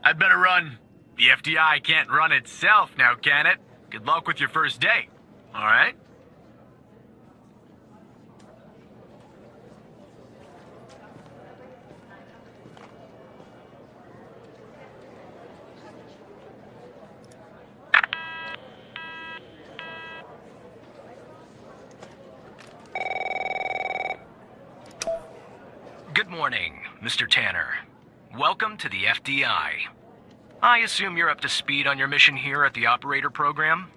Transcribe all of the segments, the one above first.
I'd better run. The FDI can't run itself now, can it? Good luck with your first day. All right? Good morning, Mr. Tanner. Welcome to the FDI. I assume you're up to speed on your mission here at the operator program?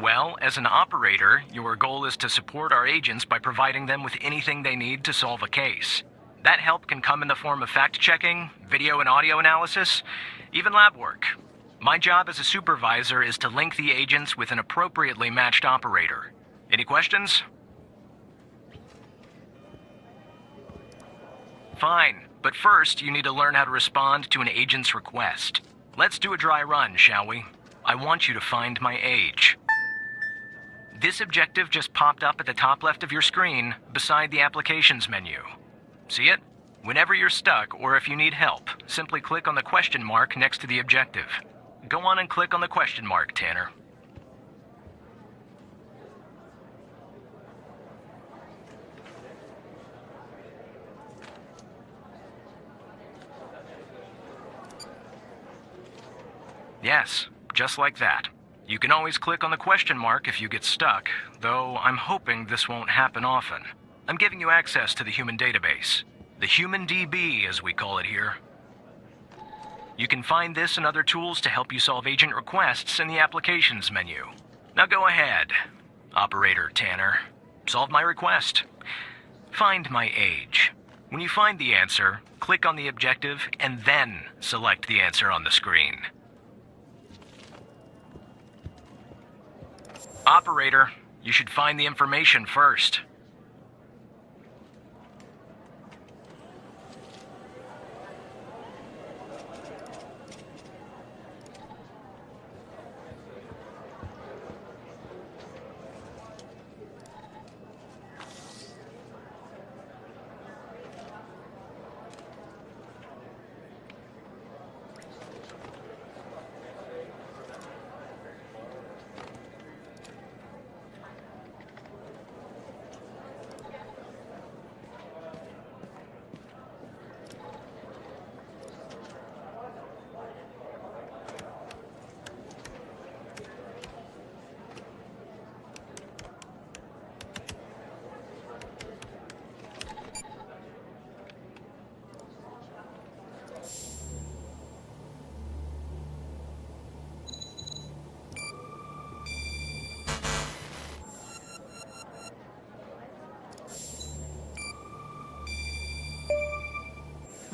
Well, as an operator, your goal is to support our agents by providing them with anything they need to solve a case. That help can come in the form of fact-checking, video and audio analysis, even lab work. My job as a supervisor is to link the agents with an appropriately matched operator. Any questions? Fine, but first you need to learn how to respond to an agent's request. Let's do a dry run, shall we? I want you to find my age. This objective just popped up at the top left of your screen, beside the Applications menu. See it? Whenever you're stuck, or if you need help, simply click on the question mark next to the objective. Go on and click on the question mark, Tanner. Yes, just like that. You can always click on the question mark if you get stuck, though I'm hoping this won't happen often. I'm giving you access to the human database. The Human DB, as we call it here. You can find this and other tools to help you solve agent requests in the Applications menu. Now go ahead, Operator Tanner. Solve my request. Find my age. When you find the answer, click on the objective and then select the answer on the screen. Operator, you should find the information first.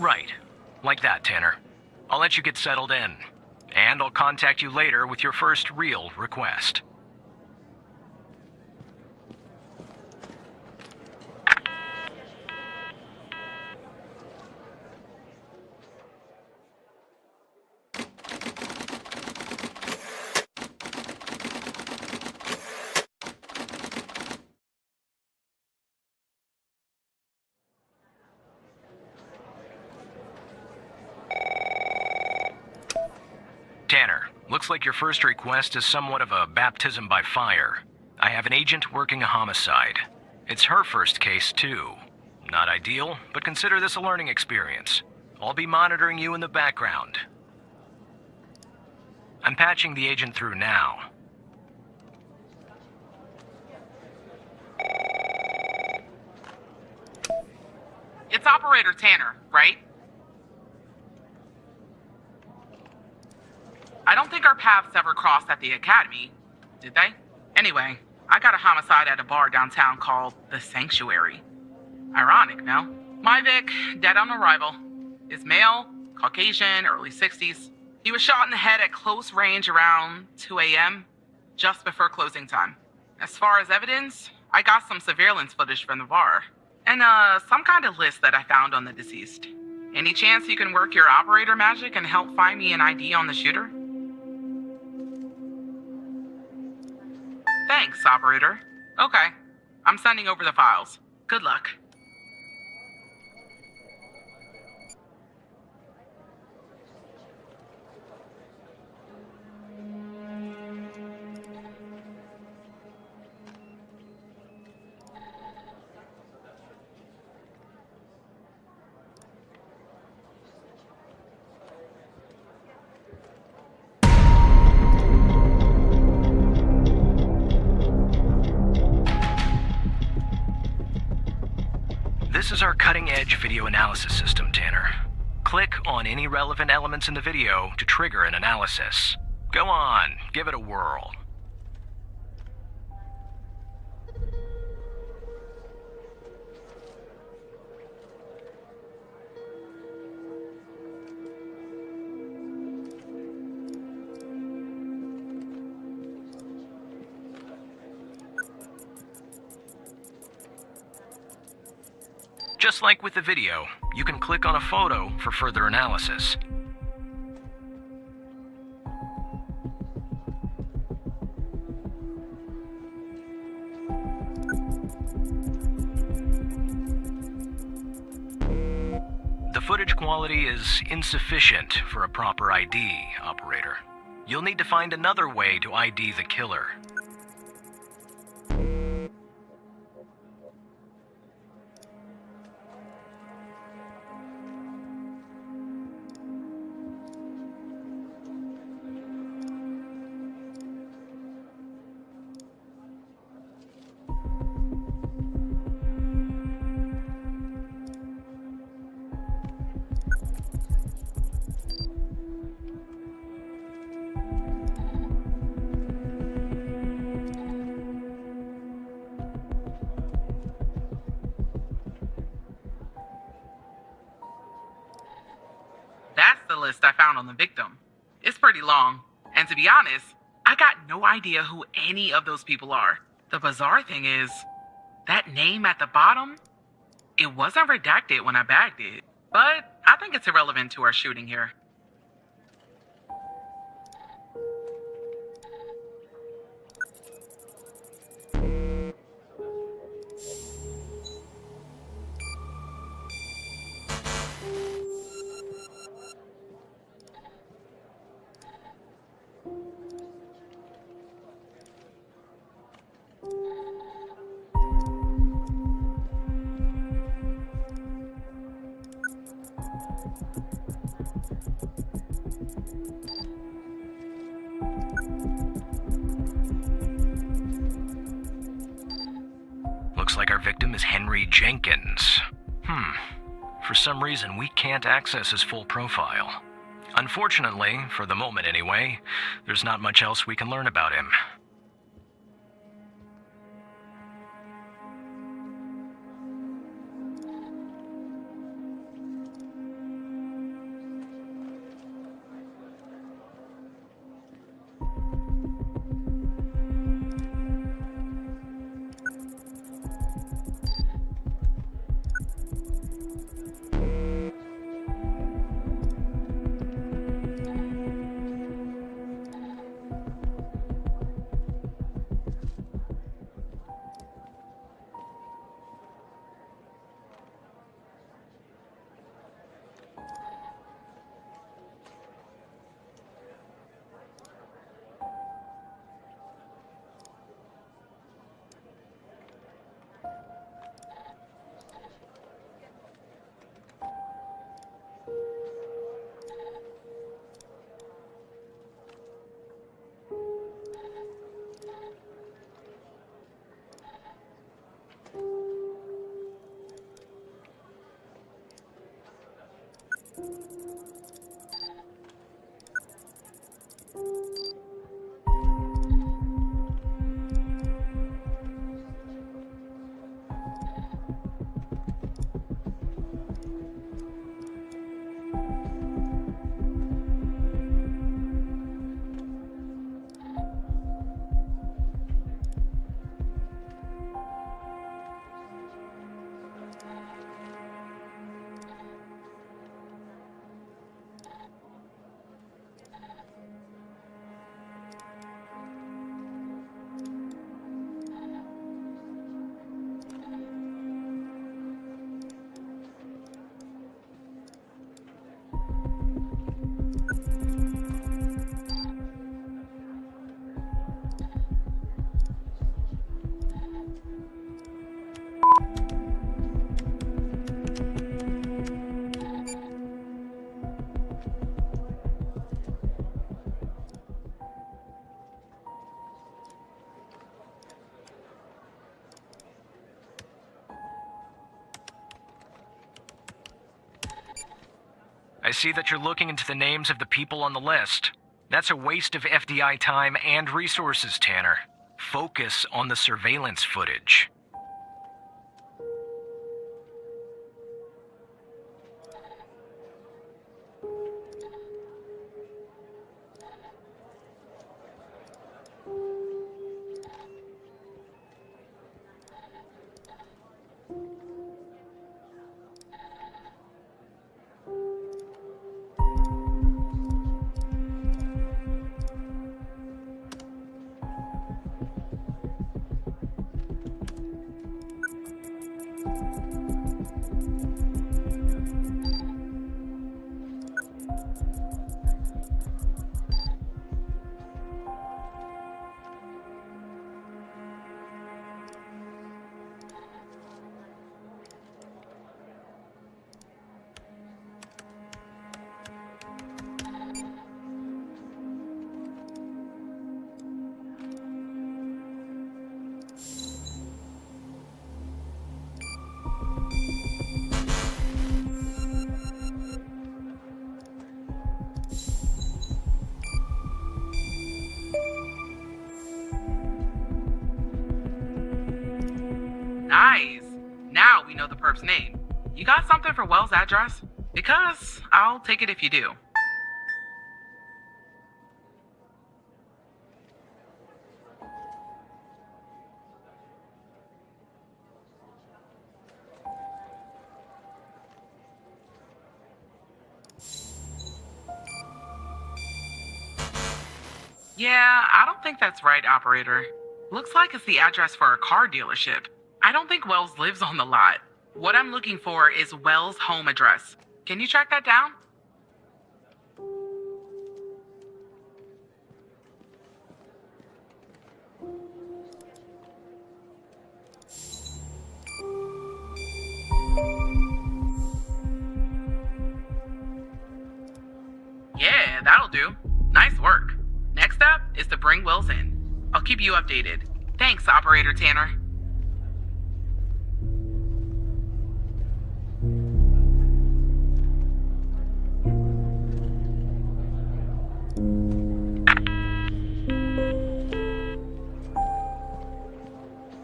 Right. Like that, Tanner. I'll let you get settled in. And I'll contact you later with your first real request. Tanner, looks like your first request is somewhat of a baptism by fire. I have an agent working a homicide. It's her first case, too. Not ideal, but consider this a learning experience. I'll be monitoring you in the background. I'm patching the agent through now. It's Operator Tanner, right? I don't think our paths ever crossed at the academy, did they? Anyway, I got a homicide at a bar downtown called The Sanctuary. Ironic, no? My Vic, dead on arrival. Is male, Caucasian, early 60s. He was shot in the head at close range around 2 a.m., just before closing time. As far as evidence, I got some surveillance footage from the bar. And some kind of list that I found on the deceased. Any chance you can work your operator magic and help find me an ID on the shooter? Thanks, operator. Okay, I'm sending over the files. Good luck. This is our cutting-edge video analysis system, Tanner. Click on any relevant elements in the video to trigger an analysis. Go on, give it a whirl. Just like with the video, you can click on a photo for further analysis. The footage quality is insufficient for a proper ID, operator. You'll need to find another way to ID the killer. That's the list I found on the victim. It's pretty long, and to be honest, I got no idea who any of those people are. The bizarre thing is, that name at the bottom, it wasn't redacted when I bagged it, but I think it's irrelevant to our shooting here. Looks like our victim is Henry Jenkins. For some reason, we can't access his full profile. Unfortunately, for the moment anyway, there's not much else we can learn about him. see that you're looking into the names of the people on the list. That's a waste of FDI time and resources, Tanner. Focus on the surveillance footage. Nice. Now we know the perp's name. You got something for Wells' address? Because I'll take it if you do. Yeah, I don't think that's right, operator. Looks like it's the address for a car dealership. I don't think Wells lives on the lot. What I'm looking for is Wells' home address. Can you track that down? Yeah, that'll do. Nice work. Next up is to bring Wells in. I'll keep you updated. Thanks, Operator Tanner.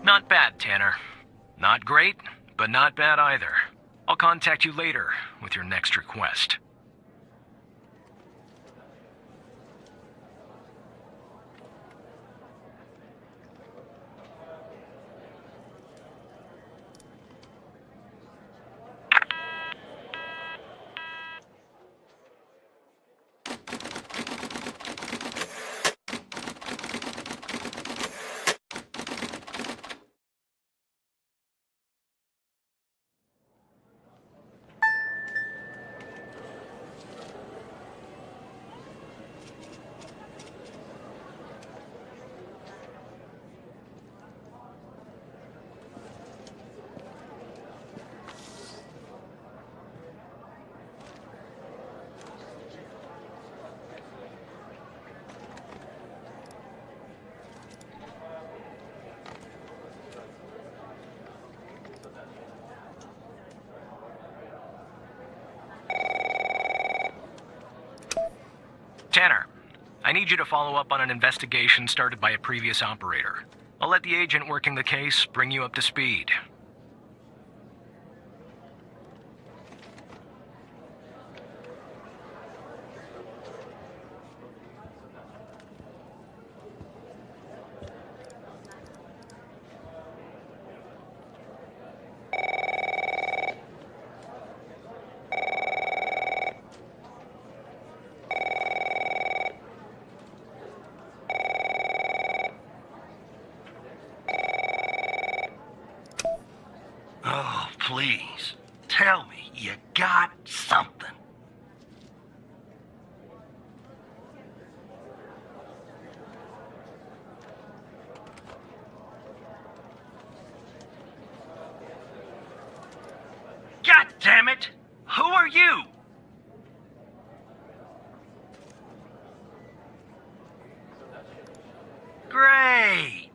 Not bad, Tanner. Not great, but not bad either. I'll contact you later with your next request. Tanner, I need you to follow up on an investigation started by a previous operator. I'll let the agent working the case bring you up to speed. Oh, please. Tell me you got something. God damn it! Who are you? Great!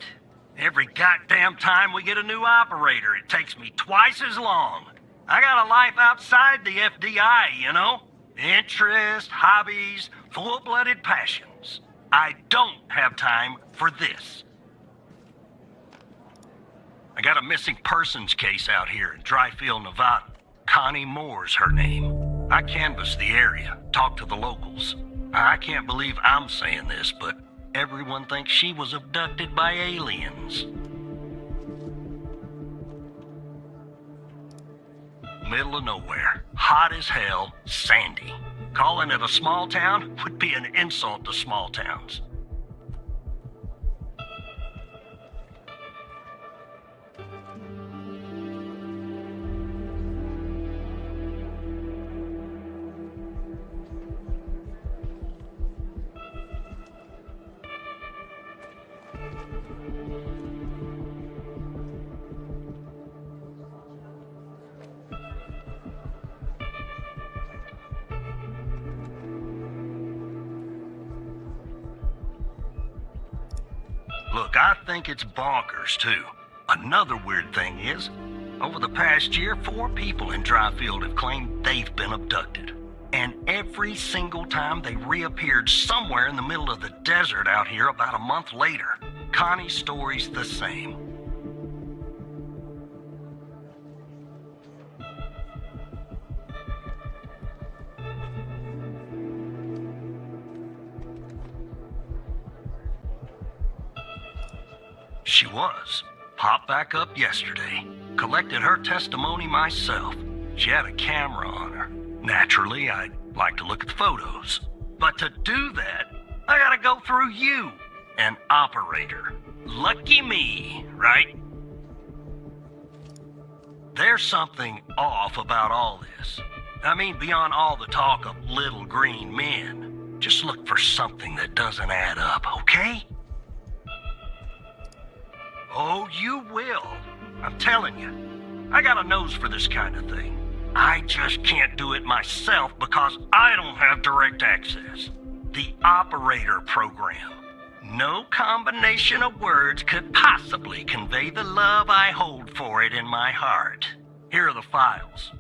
Every goddamn time we get a new operator, it takes me twice as long. I got a life outside the FDI, you know? Interests, hobbies, full-blooded passions. I don't have time for this. I got a missing persons case out here in Dryfield, Nevada. Connie Moore's her name. I canvassed the area, talked to the locals. I can't believe I'm saying this, but everyone thinks she was abducted by aliens. Middle of nowhere, hot as hell, sandy. Calling it a small town would be an insult to small towns. Look, I think it's bonkers, too. Another weird thing is, over the past year, 4 people in Dryfield have claimed they've been abducted. And every single time they reappeared somewhere in the middle of the desert out here about a month later. Connie's story's the same. She was. Popped back up yesterday. Collected her testimony myself. She had a camera on her. Naturally, I'd like to look at the photos. But to do that, I gotta go through you, an operator. Lucky me, right? There's something off about all this. I mean, beyond all the talk of little green men. Just look for something that doesn't add up, okay? Oh, you will. I'm telling you. I got a nose for this kind of thing. I just can't do it myself because I don't have direct access. The operator program. No combination of words could possibly convey the love I hold for it in my heart. Here are the files.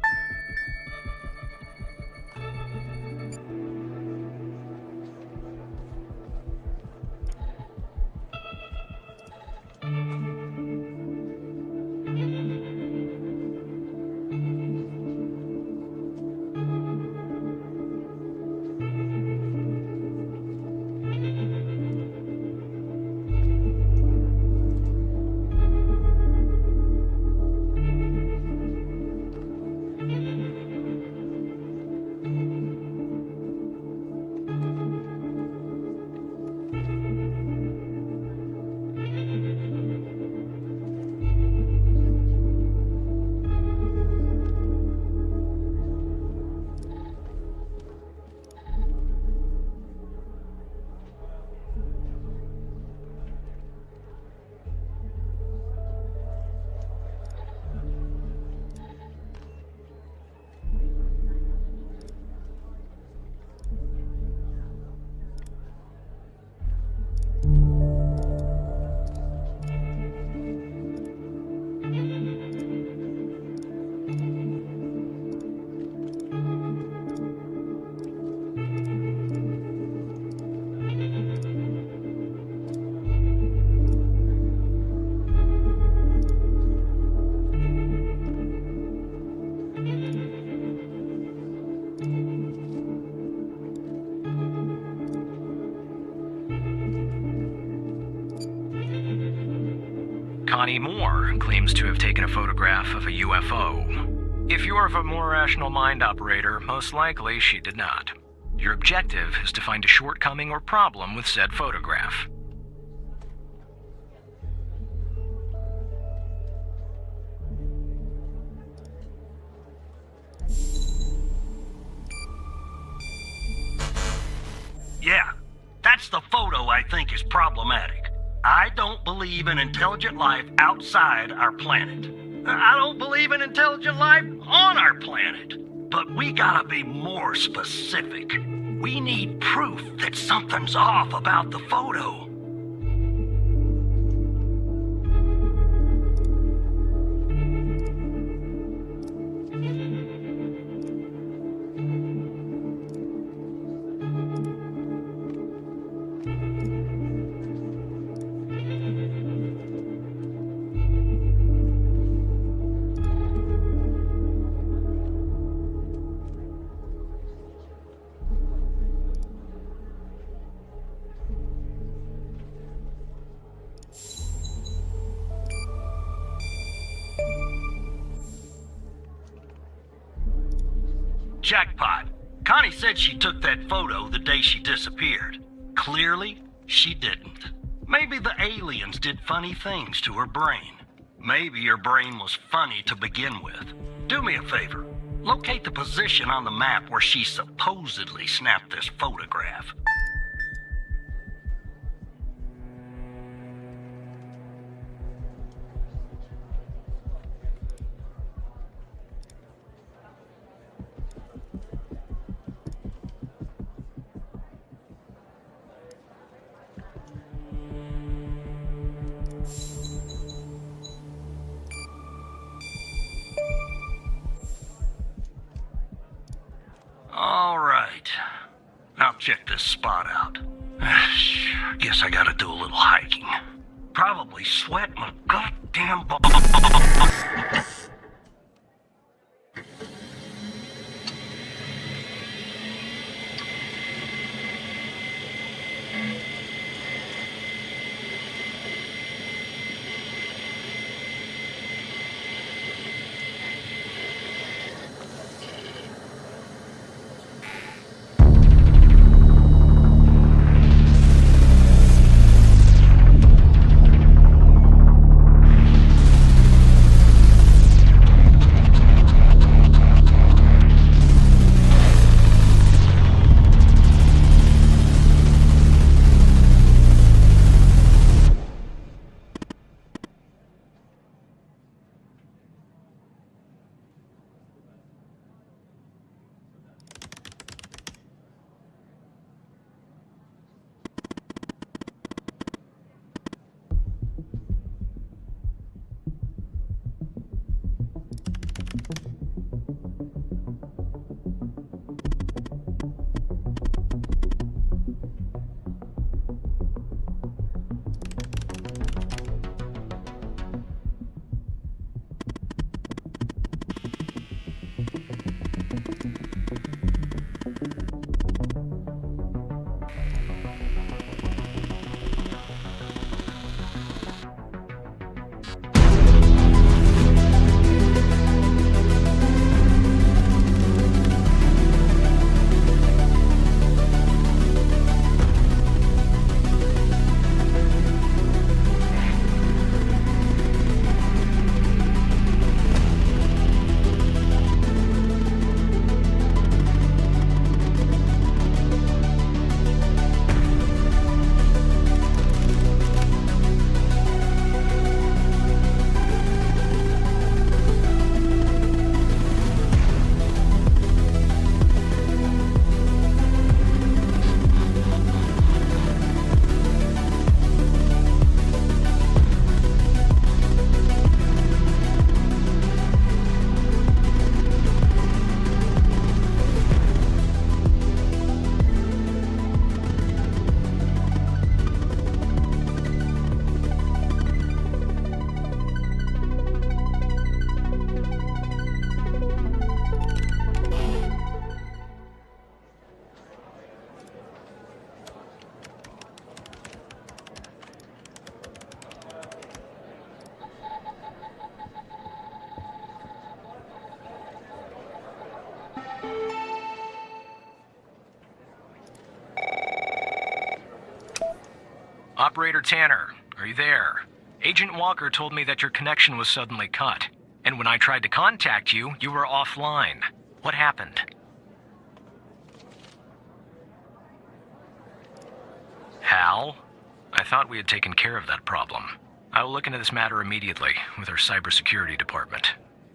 Connie Moore claims to have taken a photograph of a UFO. If you're of a more rational mind, operator, most likely she did not. Your objective is to find a shortcoming or problem with said photograph. Yeah, that's the photo I think is problematic. I don't believe in intelligent life outside our planet. I don't believe in intelligent life on our planet. But we gotta be more specific. We need proof that something's off about the photo. Jackpot. Connie said she took that photo the day she disappeared. Clearly, she didn't. Maybe the aliens did funny things to her brain. Maybe her brain was funny to begin with. Do me a favor. Locate the position on the map where she supposedly snapped this photograph. All right. I'll check this spot out. Guess I gotta do a little hiking. Probably sweat my goddamn balls. Operator Tanner, are you there? Agent Walker told me that your connection was suddenly cut. And when I tried to contact you, you were offline. What happened? Hal? I thought we had taken care of that problem. I will look into this matter immediately with our cybersecurity department.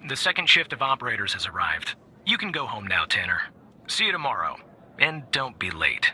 The second shift of operators has arrived. You can go home now, Tanner. See you tomorrow. And don't be late.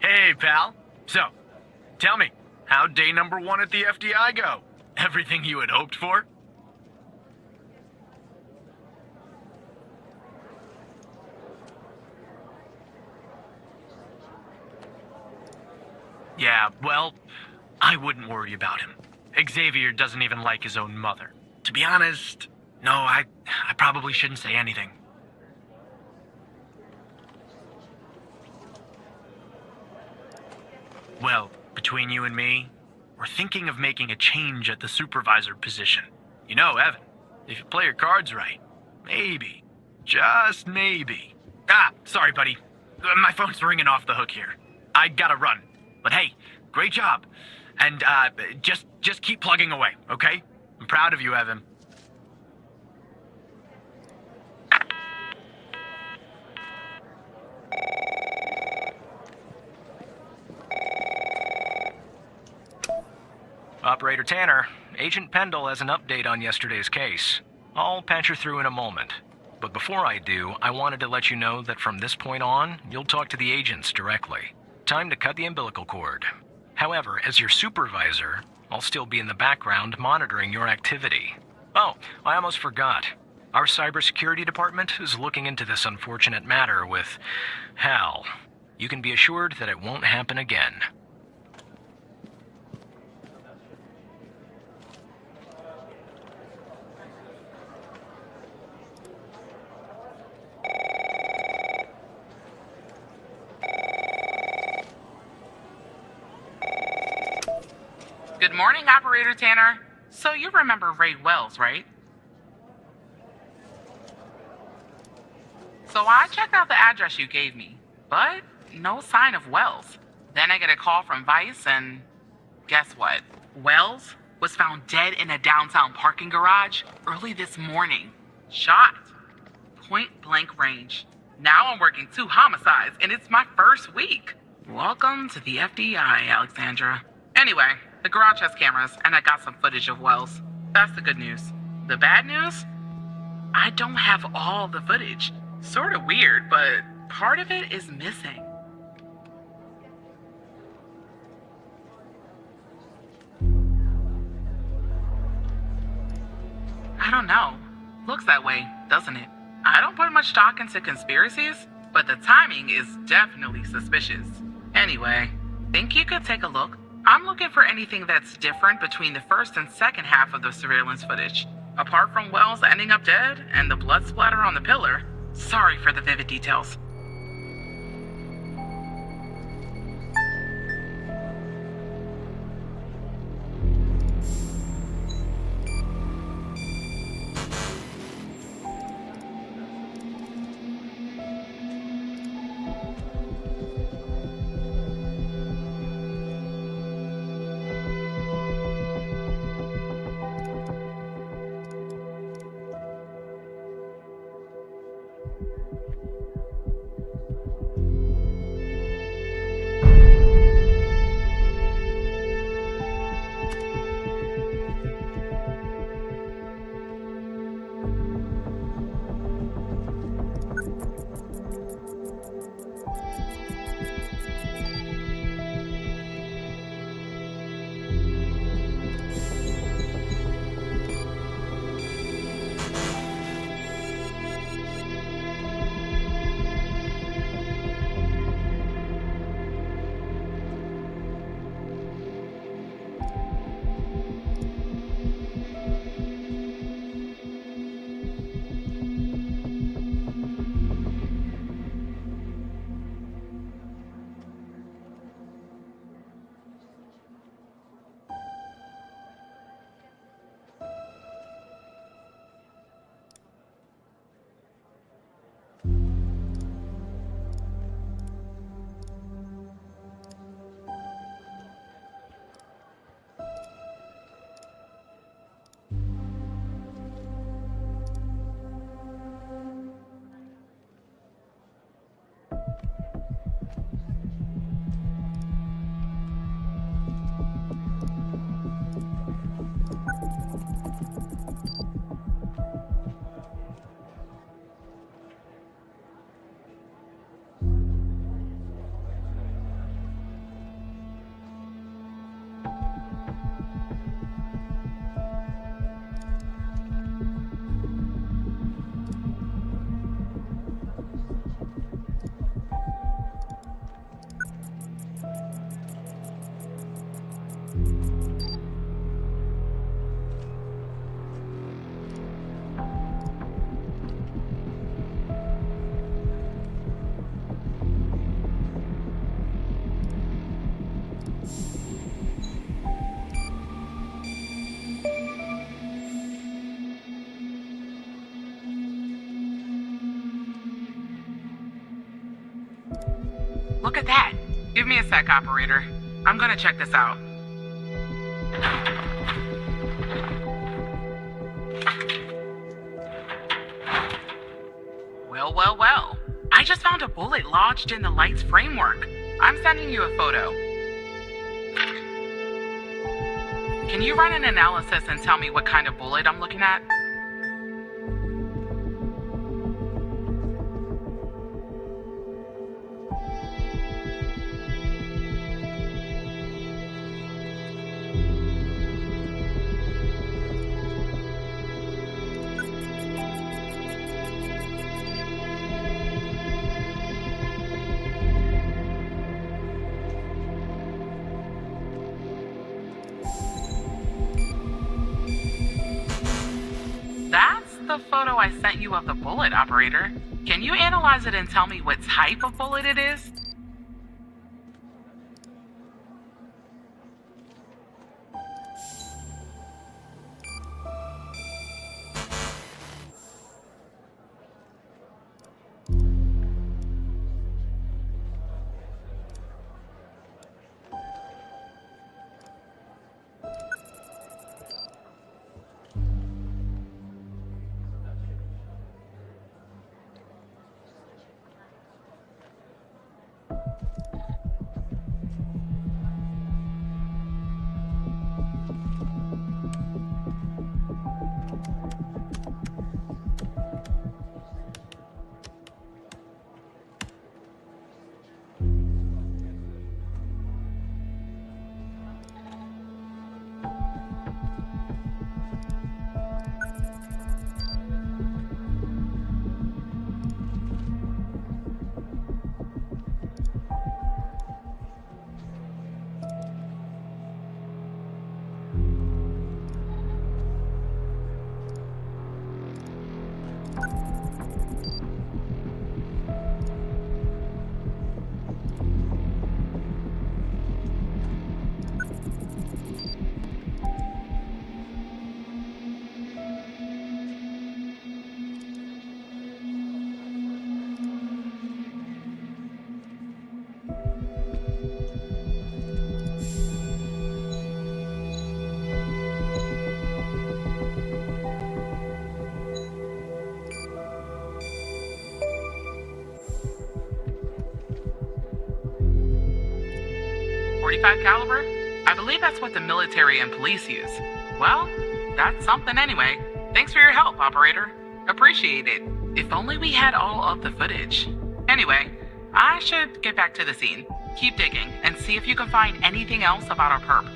Hey, pal. So, tell me, how'd day number 1 at the FDI go? Everything you had hoped for? Yeah, well, I wouldn't worry about him. Xavier doesn't even like his own mother. To be honest, no, I probably shouldn't say anything. Well, between you and me, we're thinking of making a change at the supervisor position. You know, Evan, if you play your cards right, maybe, just maybe. Sorry, buddy. My phone's ringing off the hook here. I gotta run. But hey, great job. And, just keep plugging away, okay? I'm proud of you, Evan. Operator Tanner, Agent Pendle has an update on yesterday's case. I'll patch her through in a moment. But before I do, I wanted to let you know that from this point on, you'll talk to the agents directly. Time to cut the umbilical cord. However, as your supervisor, I'll still be in the background monitoring your activity. Oh, I almost forgot. Our cybersecurity department is looking into this unfortunate matter with Hal. You can be assured that it won't happen again. Good morning, Operator Tanner. So you remember Ray Wells, right? So I checked out the address you gave me, but no sign of Wells. Then I get a call from Vice, and guess what? Wells was found dead in a downtown parking garage early this morning. Shot. Point blank range. Now I'm working 2 homicides, and it's my first week. Welcome to the FDI, Alexandra. Anyway, the garage has cameras, and I got some footage of Wells. That's the good news. The bad news? I don't have all the footage. Sort of weird, but part of it is missing. I don't know. Looks that way, doesn't it? I don't put much stock into conspiracies, but the timing is definitely suspicious. Anyway, think you could take a look? I'm looking for anything that's different between the first and second half of the surveillance footage. Apart from Wells ending up dead and the blood splatter on the pillar. Sorry for the vivid details. look at that. Give me a sec, operator. I'm gonna check this out. Well. I just found a bullet lodged in the light's framework. I'm sending you a photo. Can you run an analysis and tell me what kind of bullet I'm looking at? That's the photo I sent you of the bullet, operator. Can you analyze it and tell me what type of bullet it is? .45 caliber? I believe that's what the military and police use. Well, that's something anyway. Thanks for your help, operator. Appreciate it. If only we had all of the footage. Anyway, I should get back to the scene. Keep digging and see if you can find anything else about our perp.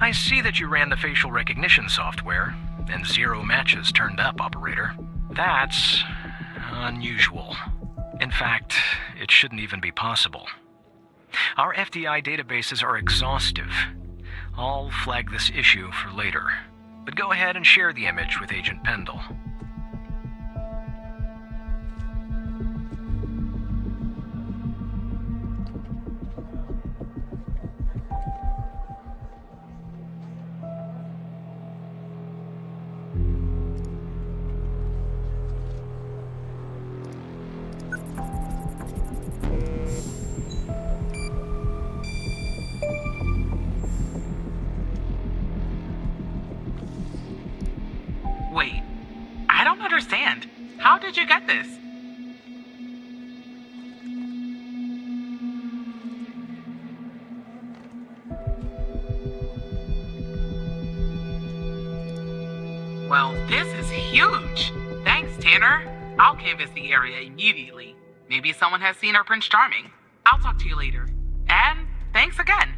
I see that you ran the facial recognition software, and 0 matches turned up, Operator. That's unusual. In fact, it shouldn't even be possible. Our FDI databases are exhaustive. I'll flag this issue for later, but go ahead and share the image with Agent Pendle. Wait, I don't understand. How did you get this? Well, this is huge. Thanks, Tanner. I'll canvass the area immediately. Maybe someone has seen our Prince Charming. I'll talk to you later. And thanks again.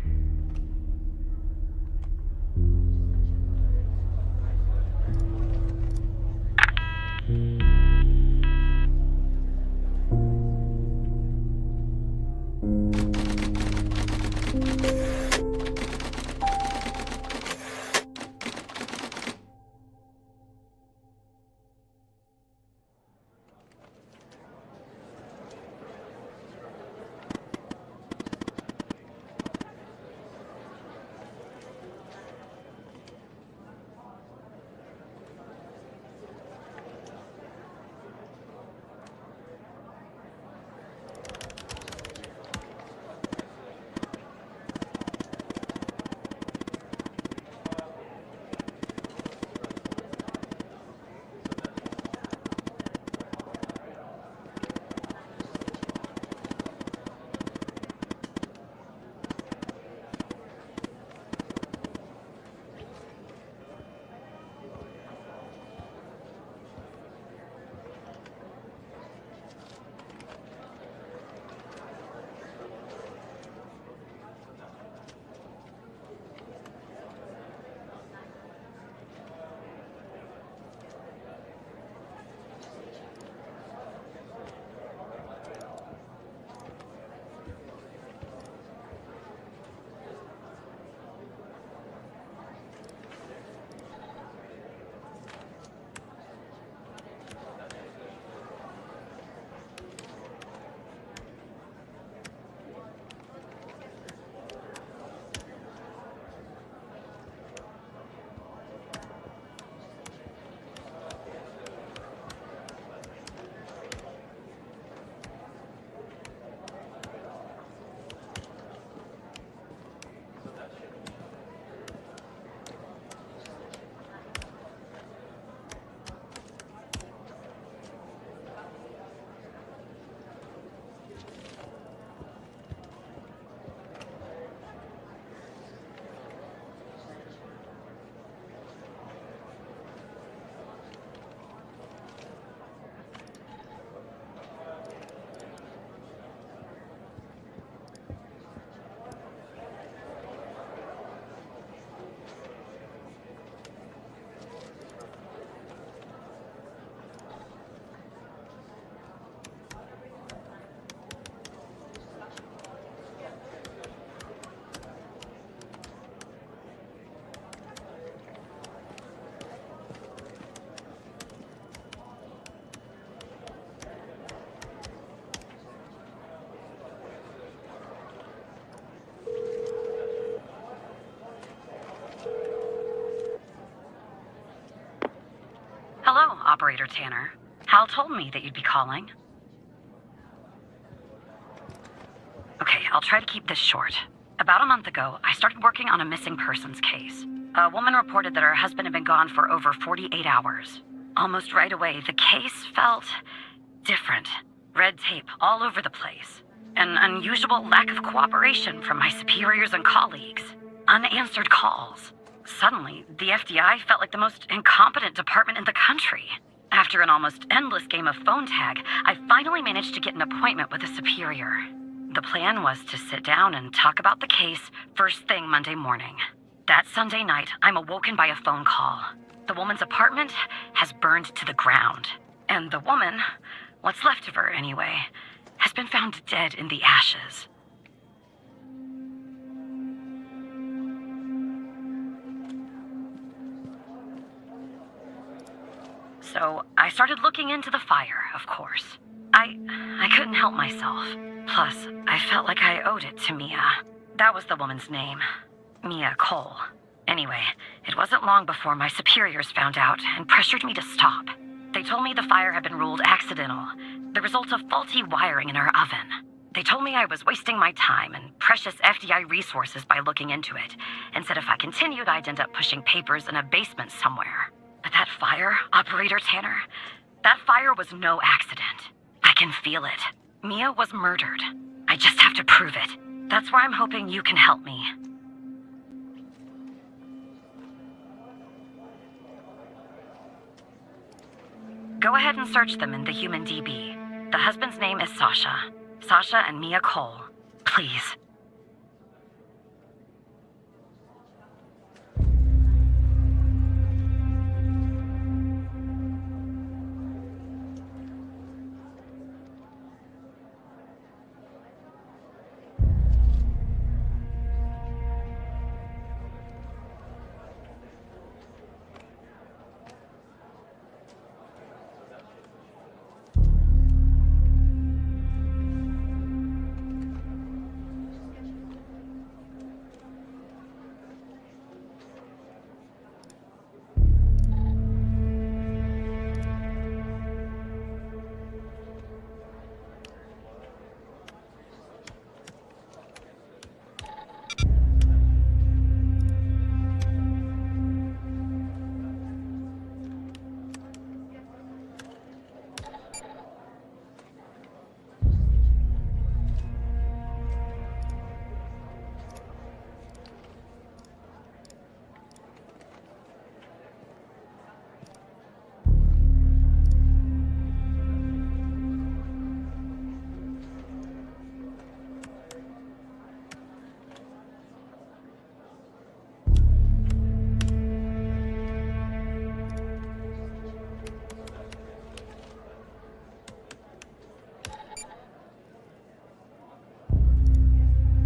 Hello, Operator Tanner. Hal told me that you'd be calling. Okay, I'll try to keep this short. About a month ago, I started working on a missing persons case. A woman reported that her husband had been gone for over 48 hours. Almost right away, the case felt different. Red tape all over the place. An unusual lack of cooperation from my superiors and colleagues. Unanswered calls. Suddenly, the FDI felt like the most incompetent department in the country. After an almost endless game of phone tag, I finally managed to get an appointment with a superior. The plan was to sit down and talk about the case first thing Monday morning. That Sunday night, I'm awoken by a phone call. The woman's apartment has burned to the ground. And the woman, what's left of her anyway, has been found dead in the ashes. So I started looking into the fire, of course. I couldn't help myself. Plus, I felt like I owed it to Mia. That was the woman's name. Mia Cole. Anyway, it wasn't long before my superiors found out and pressured me to stop. They told me the fire had been ruled accidental, the result of faulty wiring in our oven. They told me I was wasting my time and precious FDI resources by looking into it, and said if I continued, I'd end up pushing papers in a basement somewhere. But that fire, Operator Tanner, that fire was no accident. I can feel it. Mia was murdered. I just have to prove it. That's why I'm hoping you can help me. Go ahead and search them in the Human DB. The husband's name is Sasha. Sasha and Mia Cole. Please.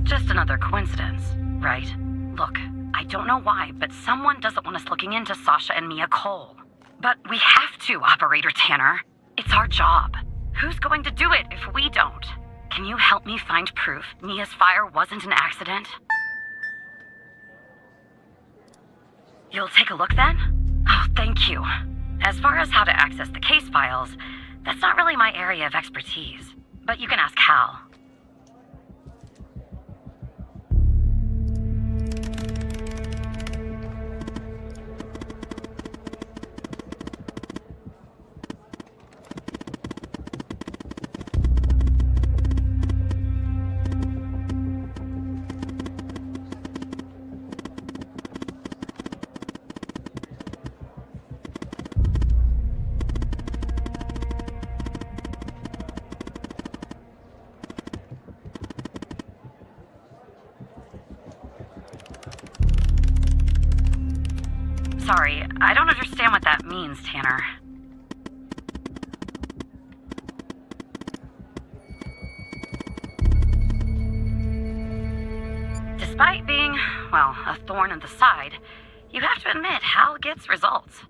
Just another coincidence, right? Look, I don't know why, but someone doesn't want us looking into Sasha and Mia Cole. But we have to, Operator Tanner. It's our job. Who's going to do it if we don't? Can you help me find proof Mia's fire wasn't an accident? You'll take a look then? Oh, thank you. As far as how to access the case files, that's not really my area of expertise. But you can ask Hal. Sorry, I don't understand what that means, Tanner. Despite being, well, a thorn in the side, you have to admit Hal gets results.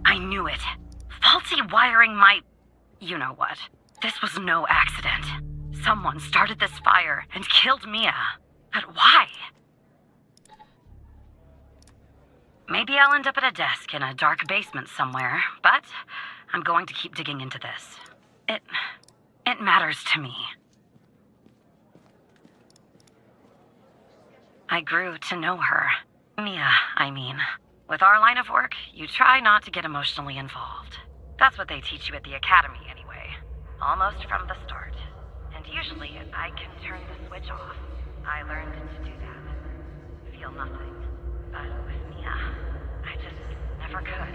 I knew it. Faulty wiring my... you know what. This was no accident. Someone started this fire and killed Mia. But why? Maybe I'll end up at a desk in a dark basement somewhere, but I'm going to keep digging into this. It matters to me. I grew to know her. Mia, I mean. With our line of work, you try not to get emotionally involved. That's what they teach you at the academy anyway. Almost from the start. And usually, I can turn the switch off. I learned to do that. Feel nothing. But with Mia, I just never could.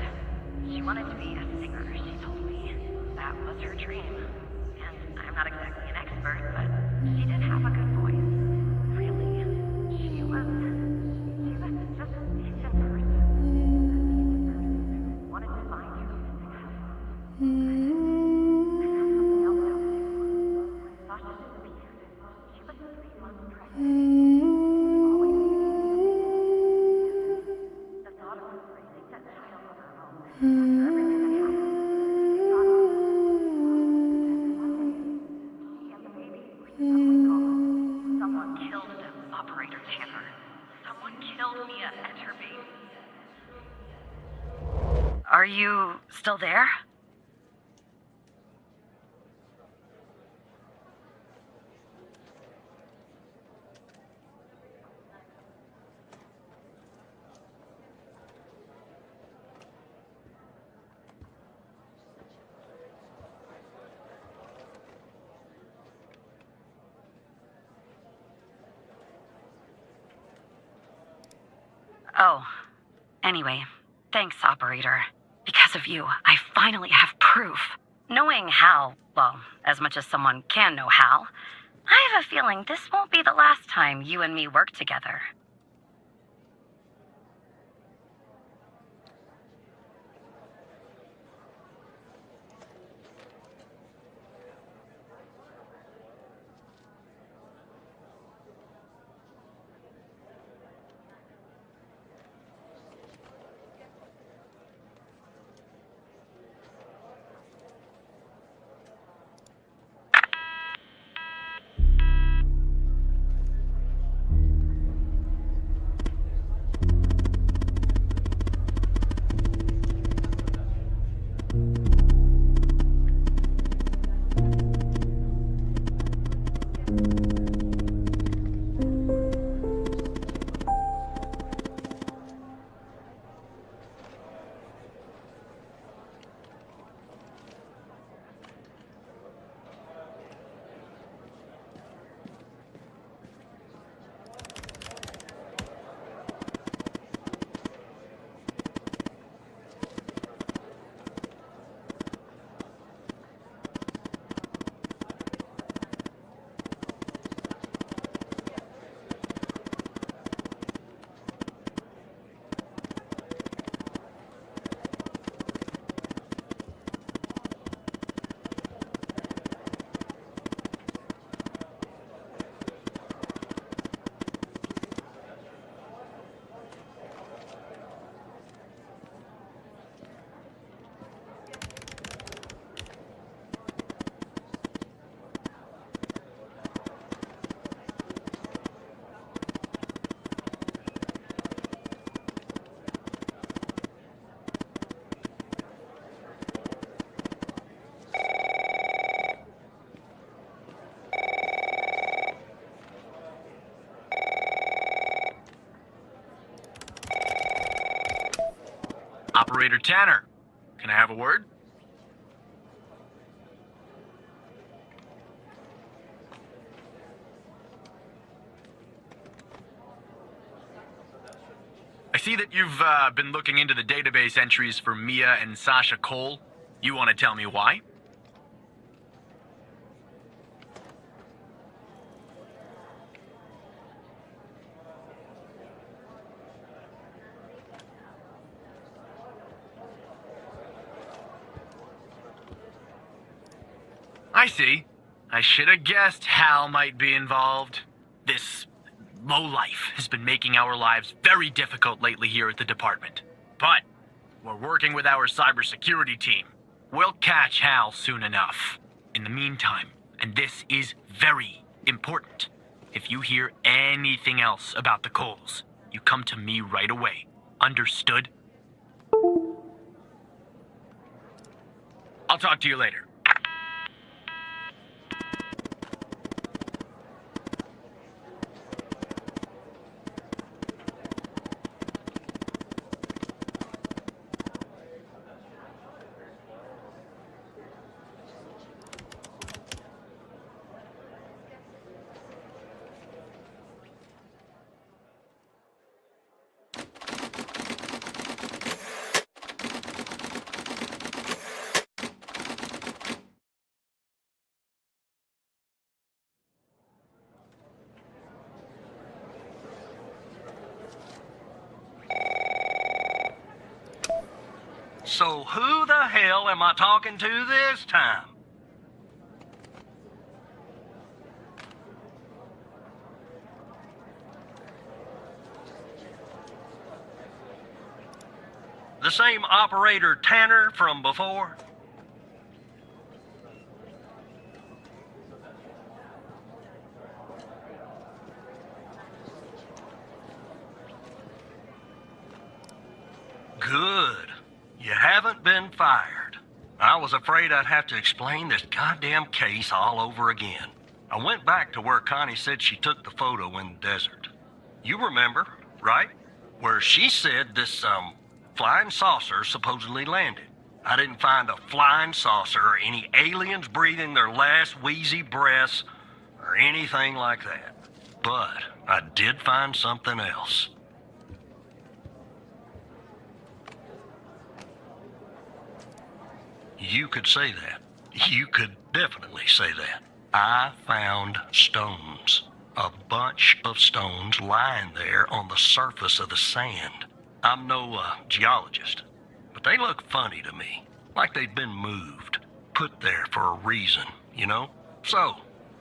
She wanted to be a singer, she told me. That was her dream. And I'm not exactly an expert, but she did have a good voice. Really. She was just a decent person. Wanted to find her music house. I have something else out there. Sasha disappeared. She was 3 months pregnant. Always the thought of her raising that child on her own. After everything that happened, it got her. And one day, she and the baby were suddenly gone. Someone killed them, Operator Tanner. Someone killed Mia and her baby. Are you still there? Oh, anyway, thanks, Operator. Because of you, I finally have proof. Knowing Hal, well, as much as someone can know Hal, I have a feeling this won't be the last time you and me work together. Operator Tanner, can I have a word? I see that you've been looking into the database entries for Mia and Sasha Cole. You want to tell me why? I see. I should have guessed Hal might be involved. This lowlife has been making our lives very difficult lately here at the department. But we're working with our cybersecurity team. We'll catch Hal soon enough. In the meantime, and this is very important, if you hear anything else about the Coles, you come to me right away. Understood? I'll talk to you later. who the hell am I talking to this time? The same operator Tanner from before? Good. You haven't been fired. I was afraid I'd have to explain this goddamn case all over again. I went back to where Connie said she took the photo in the desert. You remember, right? Where she said this, flying saucer supposedly landed. I didn't find a flying saucer or any aliens breathing their last wheezy breaths or anything like that. But I did find something else. You could say that. You could definitely say that. I found stones. A bunch of stones lying there on the surface of the sand. I'm no geologist, but they look funny to me. Like they'd been moved. Put there for a reason, you know? So,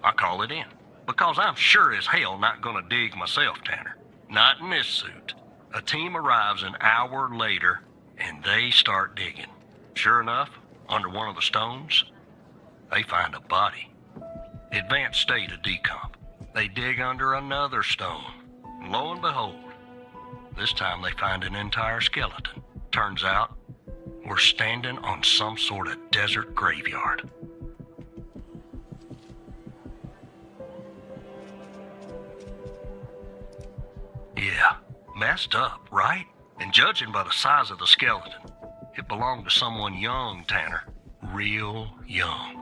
I call it in. Because I'm sure as hell not gonna dig myself, Tanner. Not in this suit. A team arrives an hour later, and they start digging. Sure enough, under one of the stones, they find a body. Advanced state of decomp. They dig under another stone. And lo and behold, this time they find an entire skeleton. Turns out, we're standing on some sort of desert graveyard. Yeah, messed up, right? And judging by the size of the skeleton, it belonged to someone young, Tanner. Real young.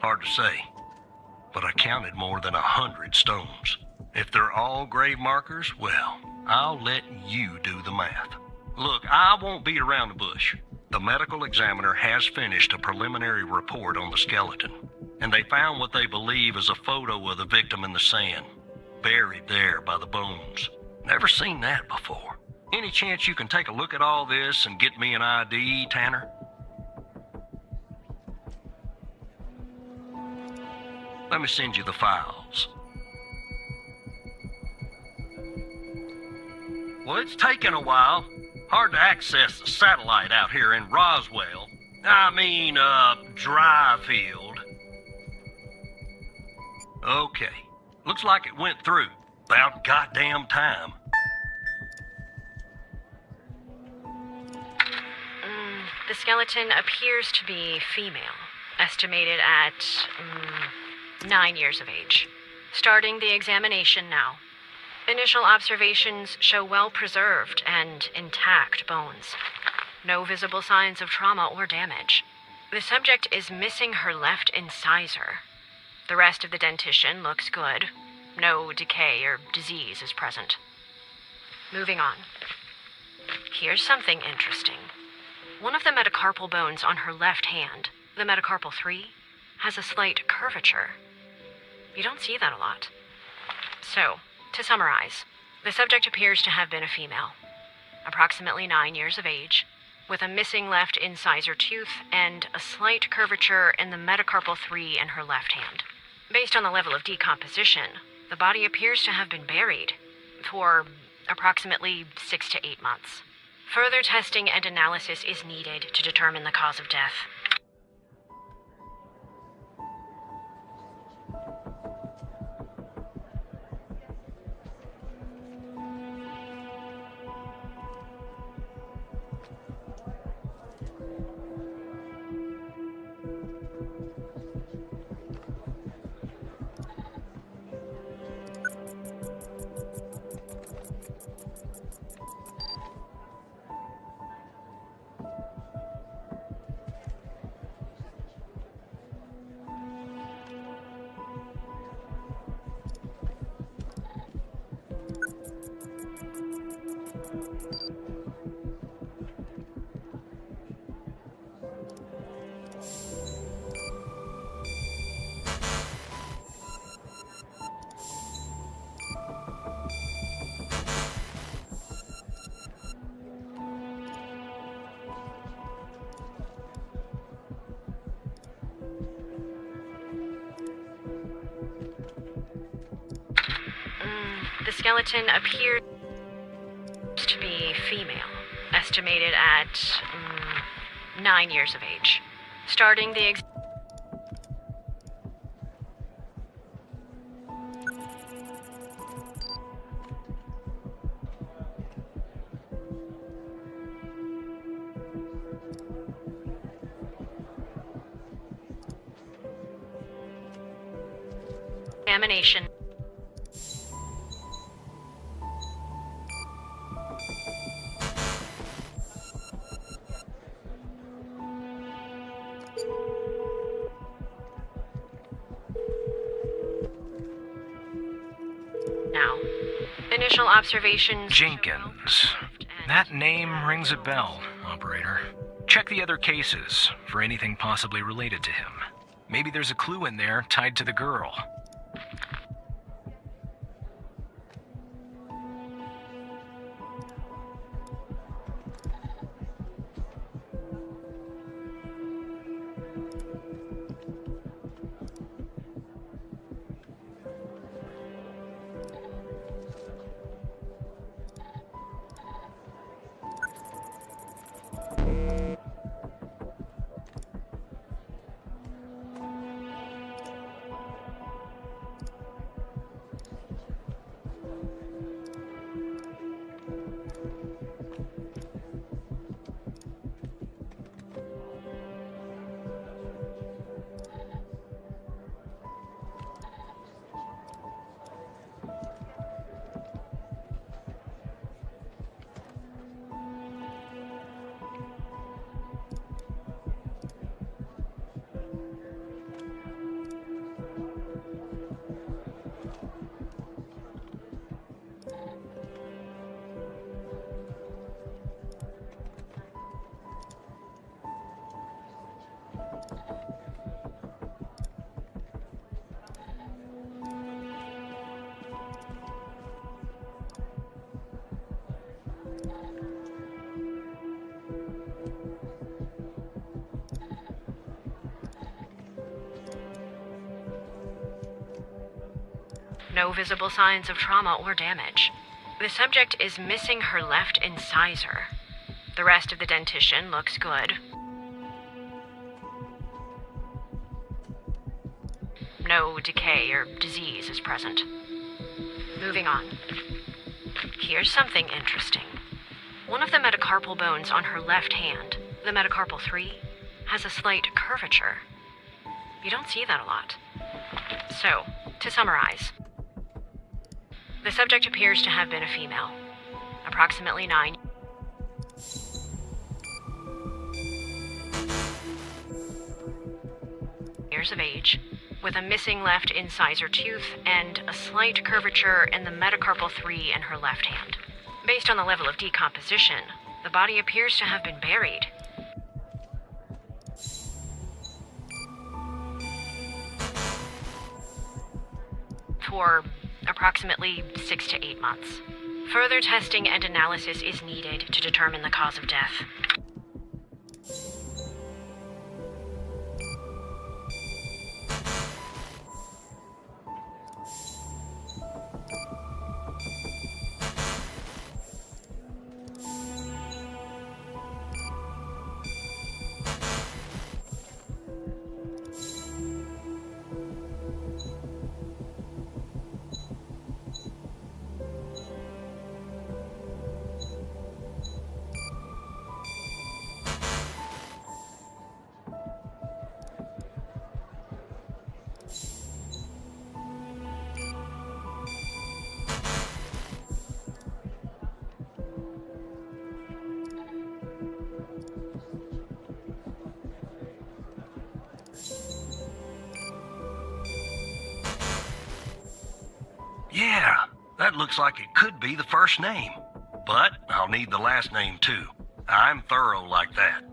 Hard to say, but I counted more than 100 stones. If they're all grave markers, well, I'll let you do the math. Look, I won't beat around the bush. The medical examiner has finished a preliminary report on the skeleton, and they found what they believe is a photo of the victim in the sand, buried there by the bones. Never seen that before. Any chance you can take a look at all this and get me an ID, Tanner? Let me send you the files. Well, it's taken a while. Hard to access the satellite out here in Roswell. Dryfield. Okay. Looks like it went through. About goddamn time. The skeleton appears to be female, estimated at 9 years of age. Starting the examination now. Initial observations show well-preserved and intact bones. No visible signs of trauma or damage. The subject is missing her left incisor. The rest of the dentition looks good. No decay or disease is present. Moving on. Here's something interesting. One of the metacarpal bones on her left hand, the metacarpal 3, has a slight curvature. You don't see that a lot. So, to summarize, the subject appears to have been a female, approximately 9 years of age, with a missing left incisor tooth and a slight curvature in the metacarpal 3 in her left hand. Based on the level of decomposition, the body appears to have been buried for approximately 6 to 8 months. Further testing and analysis is needed to determine the cause of death. The skeleton appears to be female, estimated at 9 years of age. Starting the examination. Now, initial observations. Jenkins. That name rings a bell, operator. Check the other cases for anything possibly related to him. Maybe there's a clue in there tied to the girl. No visible signs of trauma or damage. The subject is missing her left incisor. The rest of the dentition looks good. No decay or disease is present. Moving on. Here's something interesting. One of the metacarpal bones on her left hand, the metacarpal 3, has a slight curvature. You don't see that a lot. So, to summarize, the subject appears to have been a female, approximately 9 years of age, with a missing left incisor tooth and a slight curvature in the metacarpal 3 in her left hand. Based on the level of decomposition, the body appears to have been buried. For approximately 6 to 8 months. Further testing and analysis is needed to determine the cause of death. Yeah, that looks like it could be the first name. But I'll need the last name too. I'm thorough like that.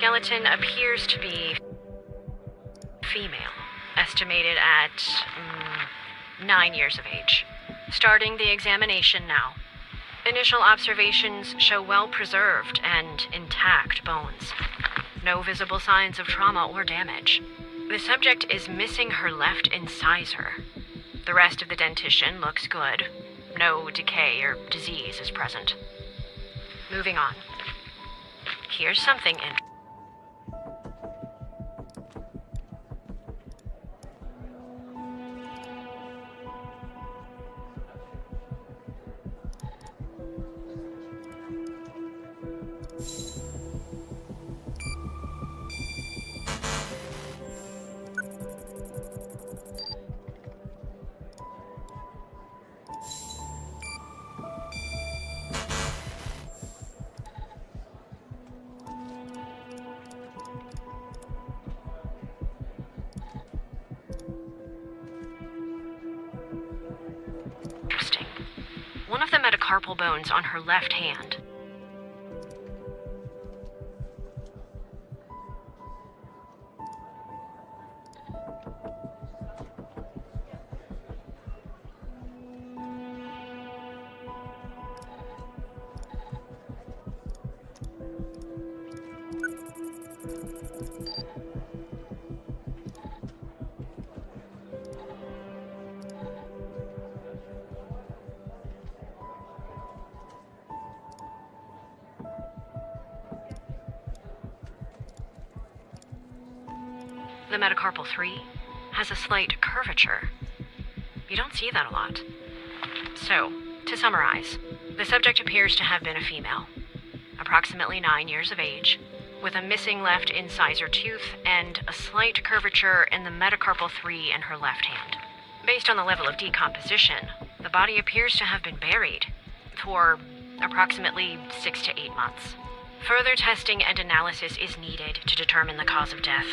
skeleton appears to be female, estimated at 9 years of age. Starting the examination now. Initial observations show well-preserved and intact bones. No visible signs of trauma or damage. The subject is missing her left incisor. The rest of the dentition looks good. No decay or disease is present. Moving on. Here's something in. Interesting. One of the metacarpal bones on her left hand. The metacarpal 3 has a slight curvature. You don't see that a lot. So, to summarize, the subject appears to have been a female, approximately 9 years of age, with a missing left incisor tooth and a slight curvature in the metacarpal 3 in her left hand. Based on the level of decomposition, the body appears to have been buried for approximately 6 to 8 months. Further testing and analysis is needed to determine the cause of death.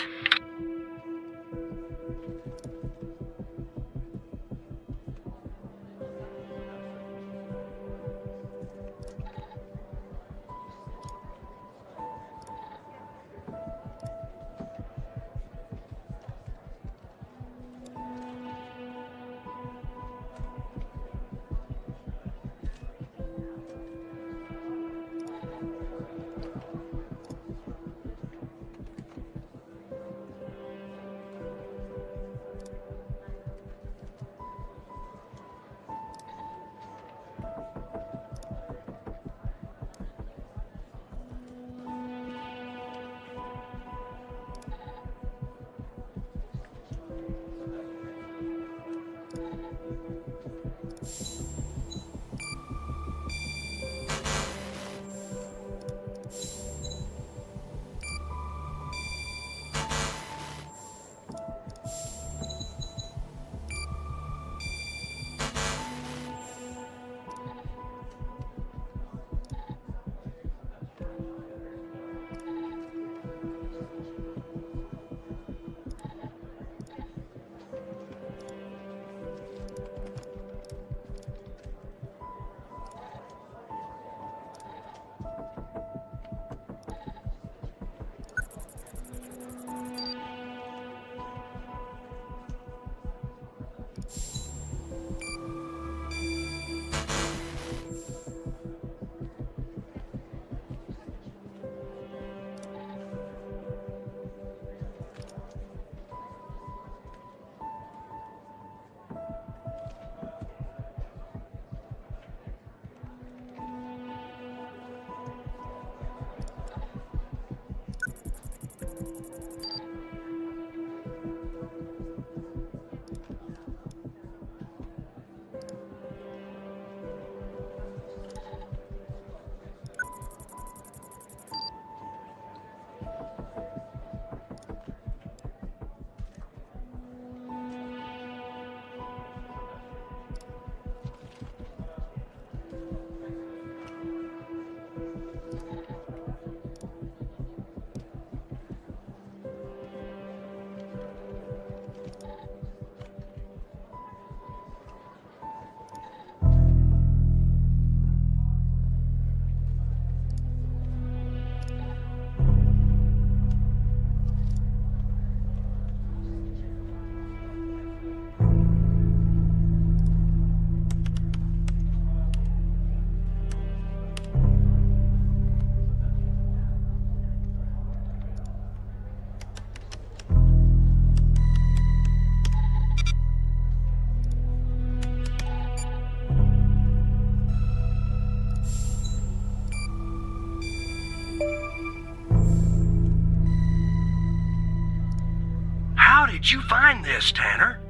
did you find this, Tanner?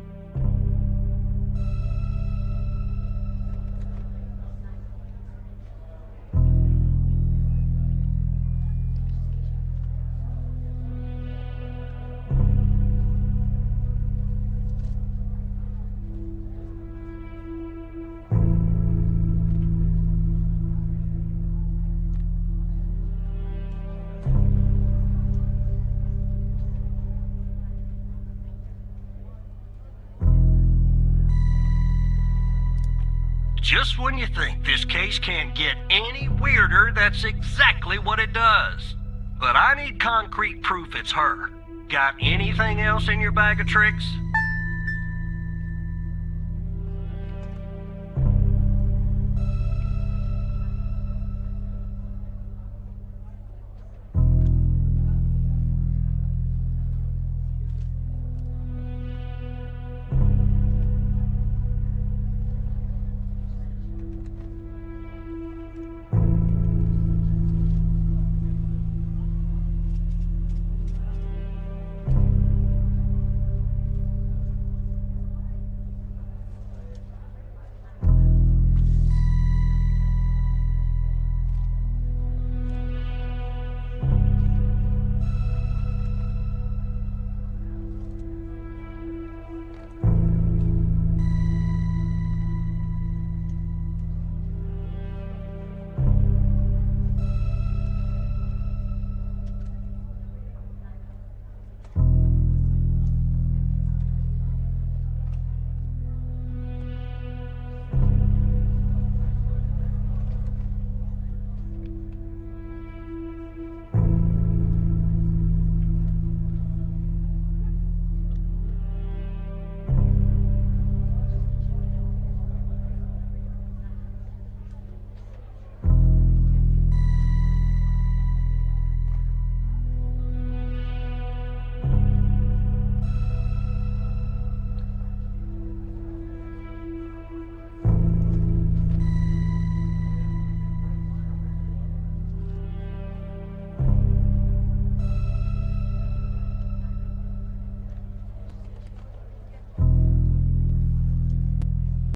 Just when you think this case can't get any weirder, that's exactly what it does. But I need concrete proof it's her. Got anything else in your bag of tricks?